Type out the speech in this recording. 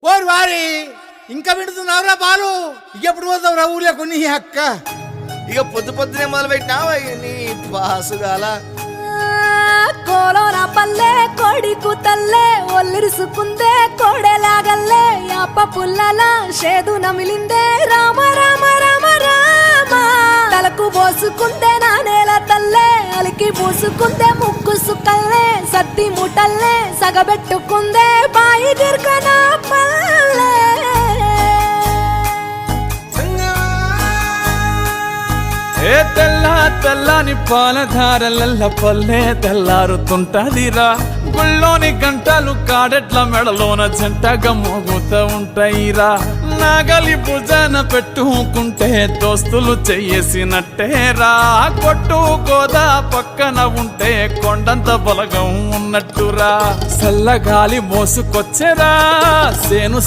ఓరి వారి ఇంకా వింటున్నావురా బాలు? ఎప్పుడు పోతావురా ఊళ్ళో కొన్ని అక్క? ఇక పొద్దు పొద్దునే మొదలు పెట్టినావా నీ బాసుగాల? కోలోన పల్లె కొడికు తల్లే ఒల్లిరుసుకుందే కోడెలాగల్లే యాప పుల్లల షేదు నమిలిందే రామ రామ రామ రామ తలకు పోసుకుందే నా నేల తల్లే అలికి పూసుకుందే ముక్కు సుక్కల్లే సత్తి ముటల్లే సగబెట్టుకుందే బాయి దిర్కన పల్లె ఏ తెల్ల తెల్లని పాలధారలల్ల పల్లె తెల్లారుతుంటదిరా గుళ్ళోని గంటలు కాడెట్ల మెడలోన జంటగా మోగుతూ ఉంటాయిరా నాగలి భుజాన పెట్టుకుంటే దోస్తులు చెయ్యేసినట్టేరా కొట్టు గోదా పక్కన ఉంటే కొండంత బలగం ఉన్నట్టురా చల్లగాలి మోసుకొచ్చెరా సేను